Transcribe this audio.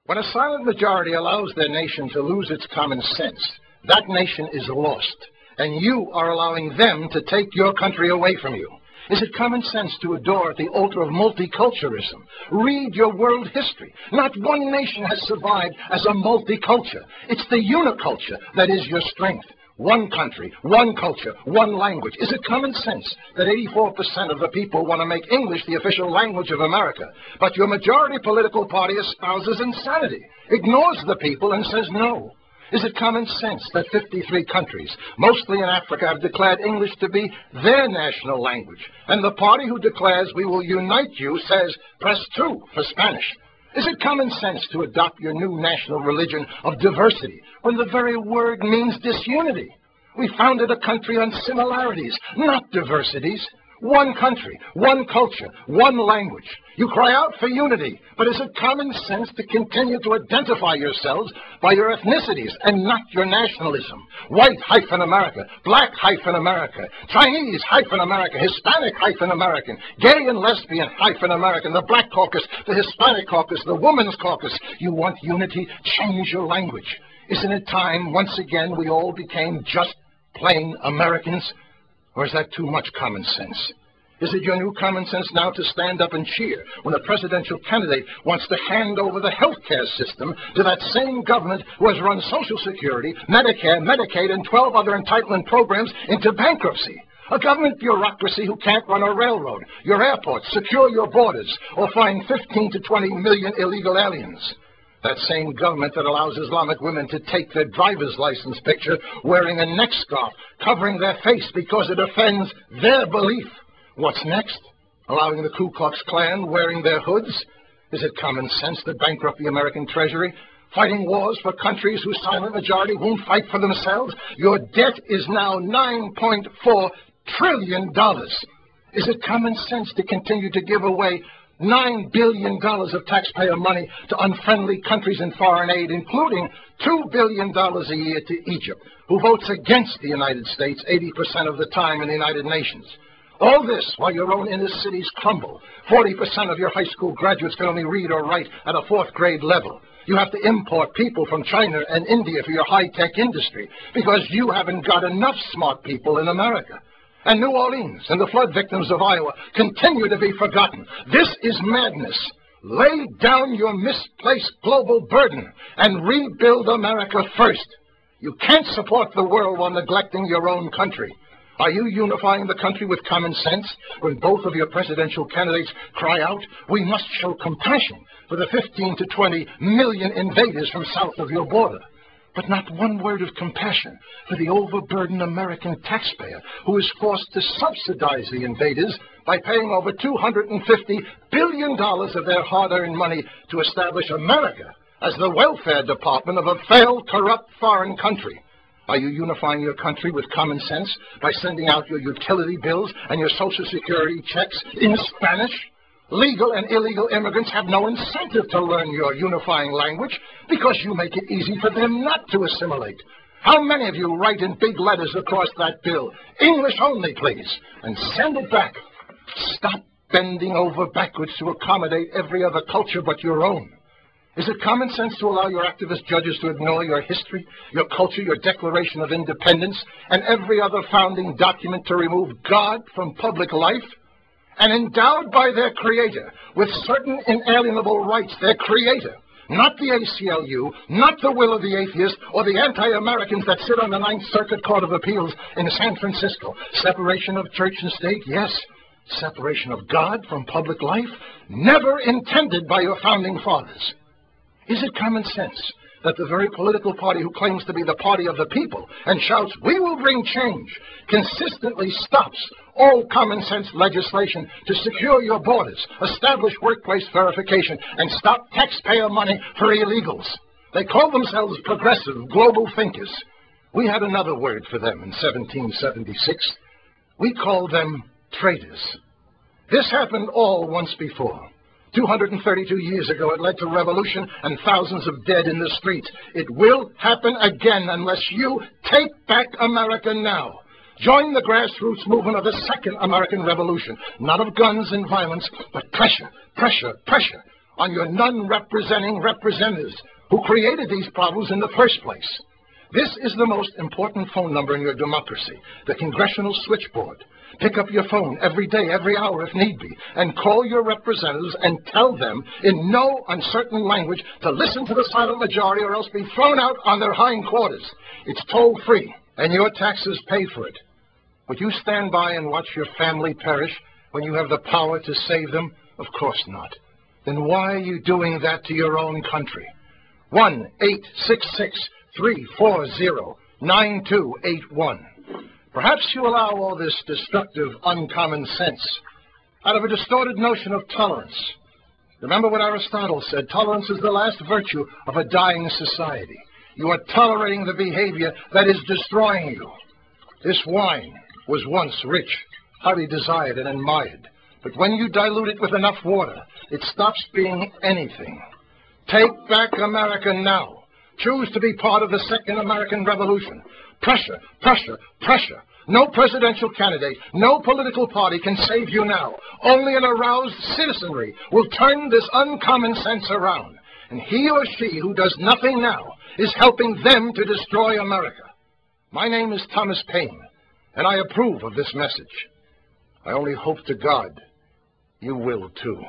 When a silent majority allows their nation to lose its common sense, that nation is lost, and you are allowing them to take your country away from you. Is it common sense to adore at the altar of multiculturalism? Read your world history. Not one nation has survived as a multiculture. It's the uniculture that is your strength. One country, one culture, one language. Is it common sense that 84% of the people want to make English the official language of America, but your majority political party espouses insanity, ignores the people, and says no? Is it common sense that 53 countries, mostly in Africa, have declared English to be their national language, and the party who declares we will unite you says press 2 for Spanish? Is it common sense to adopt your new national religion of diversity when the very word means disunity? We founded a country on similarities, not diversities. One country, one culture, one language. You cry out for unity, but is it common sense to continue to identify yourselves by your ethnicities and not your nationalism? White-America, Black-America, Chinese-America, Hispanic-American, gay and lesbian-American, the Black Caucus, the Hispanic Caucus, the Women's Caucus. You want unity? Change your language. Isn't it time, once again, we all became just plain Americans? Or is that too much common sense? Is it your new common sense now to stand up and cheer when a presidential candidate wants to hand over the health care system to that same government who has run Social Security, Medicare, Medicaid, and 12 other entitlement programs into bankruptcy? A government bureaucracy who can't run a railroad, your airports, secure your borders, or find 15 to 20 million illegal aliens. That same government that allows Islamic women to take their driver's license picture wearing a neck scarf, covering their face because it offends their belief. What's next? Allowing the Ku Klux Klan wearing their hoods? Is it common sense to bankrupt the American Treasury? Fighting wars for countries whose silent majority won't fight for themselves? Your debt is now $9.4 trillion. Is it common sense to continue to give away $9 billion of taxpayer money to unfriendly countries in foreign aid, including $2 billion a year to Egypt, who votes against the United States 80% of the time in the United Nations? All this while your own inner cities crumble. 40% of your high school graduates can only read or write at a 4th grade level. You have to import people from China and India for your high-tech industry because you haven't got enough smart people in America. And New Orleans and the flood victims of Iowa continue to be forgotten. This is madness. Lay down your misplaced global burden and rebuild America first. You can't support the world while neglecting your own country. Are you unifying the country with common sense when both of your presidential candidates cry out, we must show compassion for the 15 to 20 million invaders from south of your border? But not one word of compassion for the overburdened American taxpayer who is forced to subsidize the invaders by paying over $250 billion of their hard-earned money to establish America as the welfare department of a failed, corrupt foreign country. Are you unifying your country with common sense by sending out your utility bills and your Social Security checks in Spanish? Legal and illegal immigrants have no incentive to learn your unifying language because you make it easy for them not to assimilate. How many of you write in big letters across that bill, English only, please, and send it back? Stop bending over backwards to accommodate every other culture but your own. Is it common sense to allow your activist judges to ignore your history, your culture, your Declaration of Independence, and every other founding document to remove God from public life? And endowed by their creator with certain inalienable rights, their creator, not the ACLU, not the will of the atheist, or the anti-Americans that sit on the Ninth Circuit Court of Appeals in San Francisco. Separation of church and state, yes. Separation of God from public life, never intended by your founding fathers. Is it common sense that the very political party who claims to be the party of the people and shouts, we will bring change, consistently stops all common sense legislation to secure your borders, establish workplace verification, and stop taxpayer money for illegals? They call themselves progressive global thinkers. We had another word for them in 1776. We called them traitors. This happened all once before. 232 years ago, it led to revolution and thousands of dead in the streets. It will happen again unless you take back America now. Join the grassroots movement of the Second American Revolution, not of guns and violence, but pressure, pressure, pressure on your none-representing representatives who created these problems in the first place. This is the most important phone number in your democracy, the Congressional Switchboard. Pick up your phone every day, every hour if need be, and call your representatives and tell them in no uncertain language to listen to the silent majority or else be thrown out on their hindquarters. It's toll-free, and your taxes pay for it. Would you stand by and watch your family perish when you have the power to save them? Of course not. Then why are you doing that to your own country? 1-866-340-9281. Perhaps you allow all this destructive, uncommon sense out of a distorted notion of tolerance. Remember what Aristotle said, tolerance is the last virtue of a dying society. You are tolerating the behavior that is destroying you. This wine was once rich, highly desired and admired. But when you dilute it with enough water, it stops being anything. Take back America now. Choose to be part of the Second American Revolution. Pressure, pressure, pressure. No presidential candidate, no political party can save you now. Only an aroused citizenry will turn this uncommon sense around. And he or she who does nothing now is helping them to destroy America. My name is Thomas Paine, and I approve of this message. I only hope to God you will too.